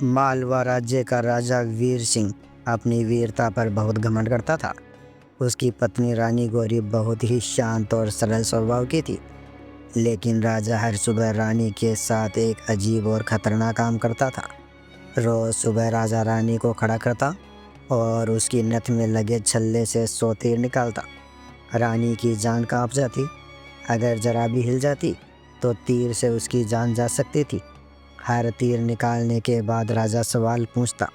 मालवा राज्य का राजा वीर सिंह अपनी वीरता पर बहुत घमंड करता था। उसकी पत्नी रानी गौरी बहुत ही शांत और सरल स्वभाव की थी, लेकिन राजा हर सुबह रानी के साथ एक अजीब और खतरनाक काम करता था। रोज सुबह राजा रानी को खड़ा करता और उसकी नथ में लगे छल्ले से 100 तीर निकालता। रानी की जान कांप जाती। अगर जरा भी हिल जाती तो तीर से उसकी जान जा सकती थी। हर तीर निकालने के बाद राजा सवाल पूछता,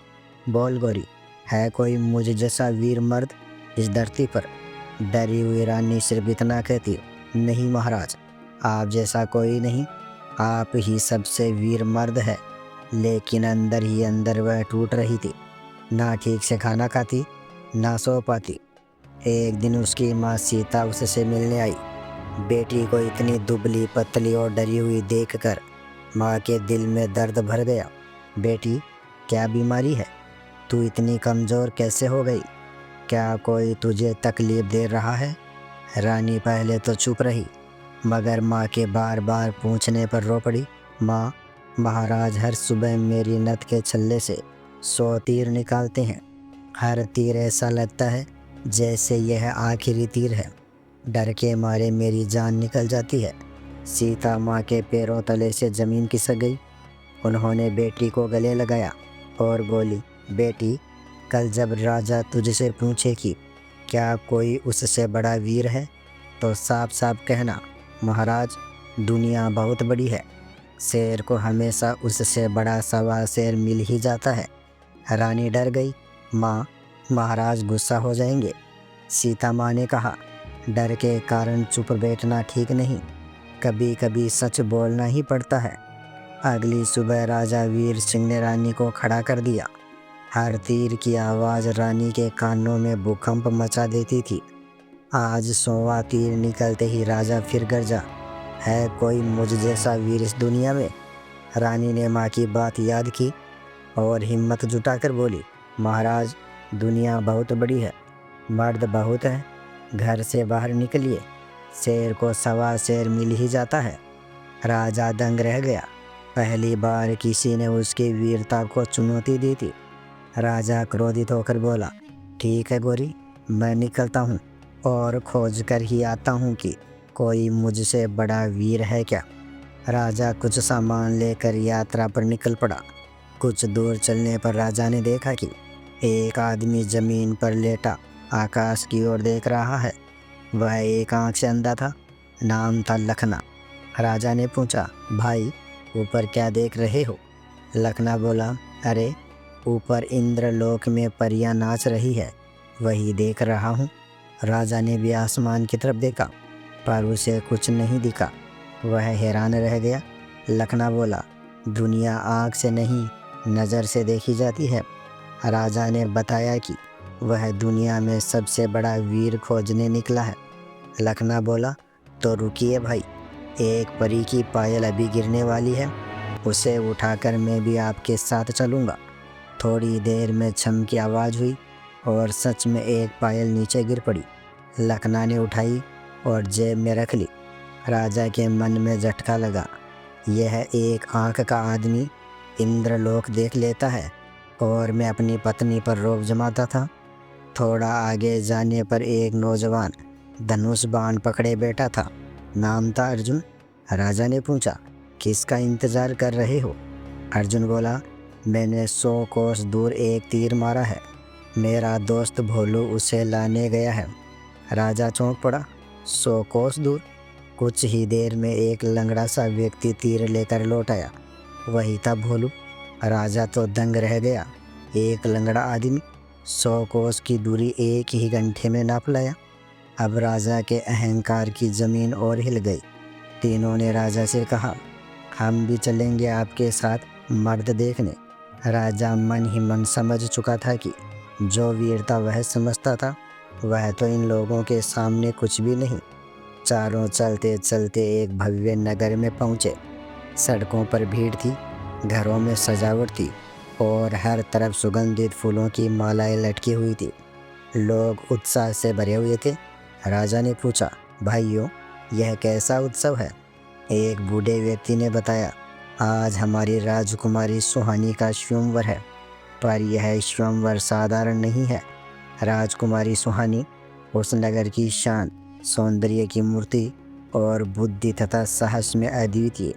बोल गौरी, है कोई मुझ जैसा वीर मर्द इस धरती पर? डरी हुई रानी सिर्फ इतना कहती, नहीं महाराज, आप जैसा कोई नहीं, आप ही सबसे वीर मर्द है। लेकिन अंदर ही अंदर वह टूट रही थी। ना ठीक से खाना खाती, ना सो पाती। एक दिन उसकी माँ सीता उससे मिलने आई। बेटी को इतनी दुबली पतली और डरी हुई देखकर माँ के दिल में दर्द भर गया। बेटी, क्या बीमारी है? तू इतनी कमज़ोर कैसे हो गई? क्या कोई तुझे तकलीफ़ दे रहा है? रानी पहले तो चुप रही, मगर माँ के बार बार पूछने पर रो पड़ी। माँ, महाराज हर सुबह मेरी नथ के छल्ले से 100 तीर निकालते हैं। हर तीर ऐसा लगता है जैसे यह आखिरी तीर है। डर के मारे मेरी जान निकल जाती है। सीता माँ के पैरों तले से ज़मीन खिसक गई। उन्होंने बेटी को गले लगाया और बोली, बेटी, कल जब राजा तुझसे पूछे कि क्या कोई उससे बड़ा वीर है, तो साफ साफ कहना, महाराज, दुनिया बहुत बड़ी है। शेर को हमेशा उससे बड़ा सवा शेर मिल ही जाता है। रानी डर गई। माँ, महाराज गुस्सा हो जाएंगे। सीता माँ ने कहा, डर के कारण चुप बैठना ठीक नहीं, कभी कभी सच बोलना ही पड़ता है। अगली सुबह राजा वीर सिंह ने रानी को खड़ा कर दिया। हर तीर की आवाज़ रानी के कानों में भूकंप मचा देती थी। आज 100वां तीर निकलते ही राजा फिर गरजा, है कोई मुझ जैसा वीर इस दुनिया में? रानी ने माँ की बात याद की और हिम्मत जुटाकर बोली, महाराज, दुनिया बहुत बड़ी है, मर्द बहुत है, घर से बाहर निकलिए, शेर को सवा शेर मिल ही जाता है। राजा दंग रह गया। पहली बार किसी ने उसकी वीरता को चुनौती दी थी। राजा क्रोधित होकर बोला, ठीक है गौरी, मैं निकलता हूँ और खोज कर ही आता हूँ कि कोई मुझसे बड़ा वीर है क्या। राजा कुछ सामान लेकर यात्रा पर निकल पड़ा। कुछ दूर चलने पर राजा ने देखा कि एक आदमी ज़मीन पर लेटा आकाश की ओर देख रहा है। वह एक आँख से अंधा था। नाम था लखना। राजा ने पूछा, भाई, ऊपर क्या देख रहे हो? लखना बोला, अरे, ऊपर इंद्रलोक में परियां नाच रही है, वही देख रहा हूँ। राजा ने भी आसमान की तरफ देखा, पर उसे कुछ नहीं दिखा। वह हैरान रह गया। लखना बोला, दुनिया आँख से नहीं, नज़र से देखी जाती है। राजा ने बताया कि वह दुनिया में सबसे बड़ा वीर खोजने निकला है। लखना बोला, तो रुकिए भाई, एक परी की पायल अभी गिरने वाली है, उसे उठाकर मैं भी आपके साथ चलूँगा। थोड़ी देर में छम की आवाज़ हुई और सच में एक पायल नीचे गिर पड़ी। लखना ने उठाई और जेब में रख ली। राजा के मन में झटका लगा। यह एक आँख का आदमी इंद्रलोक देख लेता है और मैं अपनी पत्नी पर रौब जमाता था। थोड़ा आगे जाने पर एक नौजवान धनुष बाण पकड़े बैठा था। नाम था अर्जुन। राजा ने पूछा, किसका इंतज़ार कर रहे हो? अर्जुन बोला, मैंने 100 कोस दूर एक तीर मारा है, मेरा दोस्त भोलू उसे लाने गया है। राजा चौंक पड़ा। 100 कोस दूर? कुछ ही देर में एक लंगड़ा सा व्यक्ति तीर लेकर लौट आया। वही था भोलू। राजा तो दंग रह गया। एक लंगड़ा आदमी 100 कोस की दूरी एक ही घंटे में नाप लाया। अब राजा के अहंकार की ज़मीन और हिल गई। तीनों ने राजा से कहा, हम भी चलेंगे आपके साथ मर्द देखने। राजा मन ही मन समझ चुका था कि जो वीरता वह समझता था, वह तो इन लोगों के सामने कुछ भी नहीं। चारों चलते चलते एक भव्य नगर में पहुँचे। सड़कों पर भीड़ थी, घरों में सजावट थी और हर तरफ सुगंधित फूलों की मालाएं लटकी हुई थी। लोग उत्साह से भरे हुए थे। राजा ने पूछा, भाइयों, यह कैसा उत्सव है? एक बूढ़े व्यक्ति ने बताया, आज हमारी राजकुमारी सुहानी का स्वयंवर है, पर यह स्वयंवर साधारण नहीं है। राजकुमारी सुहानी उस नगर की शान, सौंदर्य की मूर्ति और बुद्धि तथा साहस में अद्वितीय।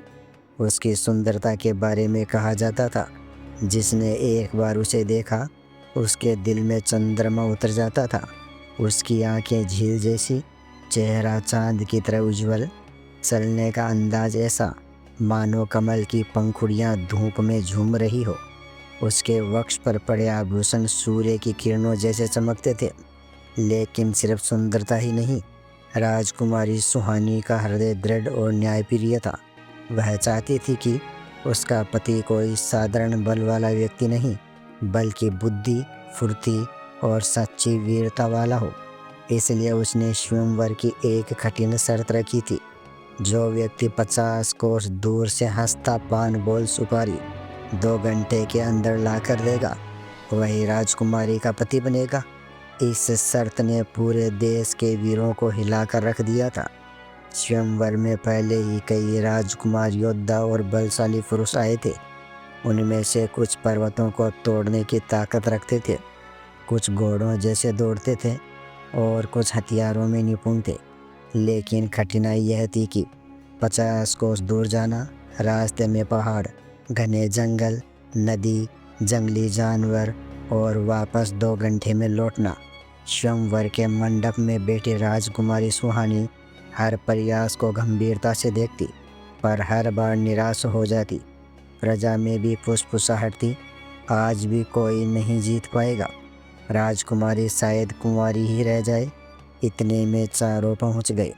उसकी सुंदरता के बारे में कहा जाता था, जिसने एक बार उसे देखा उसके दिल में चंद्रमा उतर जाता था। उसकी आंखें झील जैसी, चेहरा चांद की तरह उज्जवल, चलने का अंदाज ऐसा मानो कमल की पंखुड़ियां धूप में झूम रही हो। उसके वक्ष पर पड़े आभूषण सूर्य की किरणों जैसे चमकते थे। लेकिन सिर्फ सुंदरता ही नहीं, राजकुमारी सुहानी का हृदय दृढ़ और न्यायप्रिय था। वह चाहती थी कि उसका पति कोई साधारण बल वाला व्यक्ति नहीं, बल्कि बुद्धि, फुर्ती और सच्ची वीरता वाला हो। इसलिए उसने स्वयंवर की एक कठिन शर्त रखी थी। जो व्यक्ति 50 कोस दूर से हंसता पान बोल सुपारी 2 घंटे के अंदर ला कर देगा, वही राजकुमारी का पति बनेगा। इस शर्त ने पूरे देश के वीरों को हिलाकर रख दिया था। स्वयंवर में पहले ही कई राजकुमार योद्धा और बलशाली पुरुष आए थे। उनमें से कुछ पर्वतों को तोड़ने की ताकत रखते थे, कुछ घोड़ों जैसे दौड़ते थे और कुछ हथियारों में निपुण थे। लेकिन कठिनाई यह थी कि 50 कोस दूर जाना, रास्ते में पहाड़, घने जंगल, नदी, जंगली जानवर और वापस 2 घंटे में लौटना। स्वयंवर के मंडप में बैठी राजकुमारी सुहानी हर प्रयास को गंभीरता से देखती, पर हर बार निराश हो जाती। प्रजा में भी फुसफुसाहट थी, आज भी कोई नहीं जीत पाएगा, राजकुमारी शायद कुंवारी ही रह जाए। इतने में चारों पहुंच गए।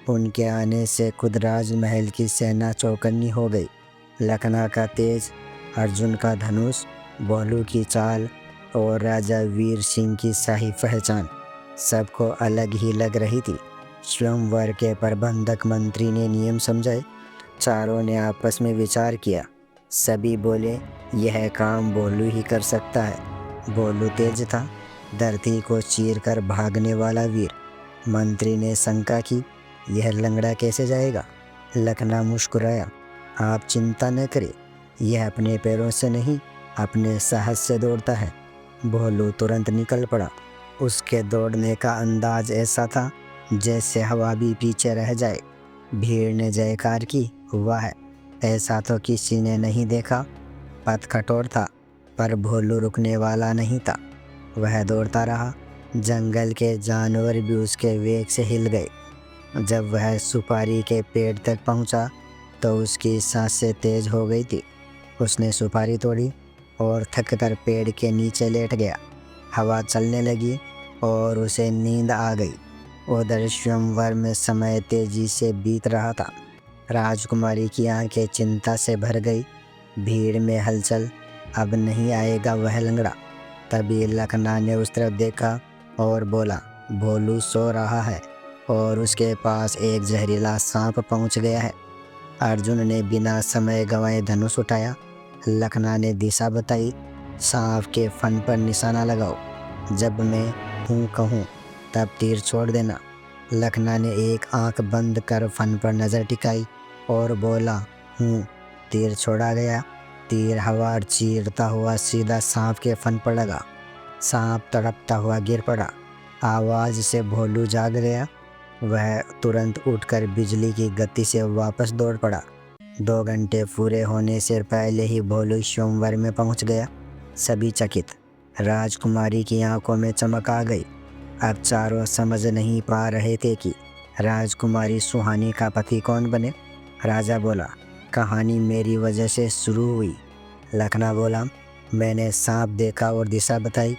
उनके आने से खुद राजमहल की सेना चौकन्नी हो गई। लखना का तेज, अर्जुन का धनुष, भोलू की चाल और राजा वीर सिंह की शाही पहचान सबको अलग ही लग रही थी। स्वयंवर के प्रबंधक मंत्री ने नियम समझाए। चारों ने आपस में विचार किया। सभी बोले, यह काम भोलू ही कर सकता है। भोलू तेज था, धरती को चीरकर भागने वाला वीर। मंत्री ने शंका की, यह लंगड़ा कैसे जाएगा? लखना मुस्कुराया, आप चिंता न करें, यह अपने पैरों से नहीं, अपने साहस से दौड़ता है। भोलू तुरंत निकल पड़ा। उसके दौड़ने का अंदाज ऐसा था जैसे हवा भी पीछे रह जाए। भीड़ ने जयकार की, वाह, ऐसा तो किसी ने नहीं देखा। पथ कठोर था, पर भोलू रुकने वाला नहीं था। वह दौड़ता रहा। जंगल के जानवर भी उसके वेग से हिल गए। जब वह सुपारी के पेड़ तक पहुंचा, तो उसकी सांसें तेज हो गई थी। उसने सुपारी तोड़ी और थककर पेड़ के नीचे लेट गया। हवा चलने लगी और उसे नींद आ गई। उधर स्वयंवर में समय तेजी से बीत रहा था। राजकुमारी की आंखें चिंता से भर गई। भीड़ में हलचल, अब नहीं आएगा वह लंगड़ा। तभी लखना ने उस तरफ देखा और बोला, भोलू सो रहा है और उसके पास एक जहरीला सांप पहुंच गया है। अर्जुन ने बिना समय गंवाए धनुष उठाया। लखना ने दिशा बताई, सांप के फन पर निशाना लगाओ। जब मैं हूँ कहूँ तब तीर छोड़ देना। लखना ने एक आंख बंद कर फन पर नज़र टिकाई और बोला, हूँ। तीर छोड़ा गया। तीर हवा चीरता हुआ सीधा सांप के फन पर लगा। सांप तड़पता हुआ गिर पड़ा। आवाज़ से भोलू जाग गया। वह तुरंत उठकर बिजली की गति से वापस दौड़ पड़ा। 2 घंटे पूरे होने से पहले ही भोलू स्वयंवर में पहुंच गया। सभी चकित। राजकुमारी की आंखों में चमक आ गई। अब चारों समझ नहीं पा रहे थे कि राजकुमारी सुहानी का पति कौन बने। राजा बोला, कहानी मेरी वजह से शुरू हुई। लखना बोला, मैंने सांप देखा और दिशा बताई।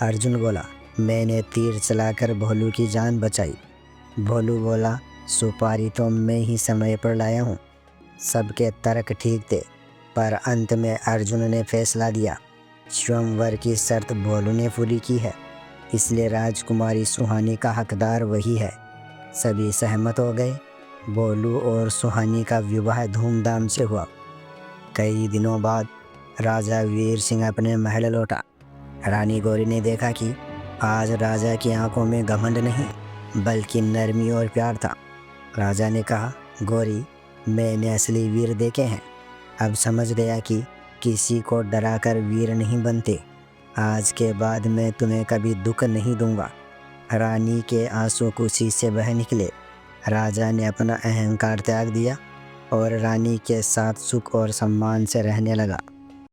अर्जुन बोला, मैंने तीर चलाकर भोलू की जान बचाई। भोलू बोला, सुपारी तो मैं ही समय पर लाया हूँ। सबके तर्क ठीक थे, पर अंत में अर्जुन ने फैसला दिया। स्वयंवर की शर्त भोलू ने पूरी की है, इसलिए राजकुमारी सुहानी का हकदार वही है। सभी सहमत हो गए। भोलू और सुहानी का विवाह धूमधाम से हुआ। कई दिनों बाद राजा वीर सिंह अपने महल लौटा। रानी गौरी ने देखा कि आज राजा की आंखों में घमंड नहीं, बल्कि नरमी और प्यार था। राजा ने कहा, गौरी, मैंने असली वीर देखे हैं। अब समझ गया कि किसी को डराकर वीर नहीं बनते। आज के बाद मैं तुम्हें कभी दुख नहीं दूंगा। रानी के आंसू खुशी से बह निकले। राजा ने अपना अहंकार त्याग दिया और रानी के साथ सुख और सम्मान से रहने लगा।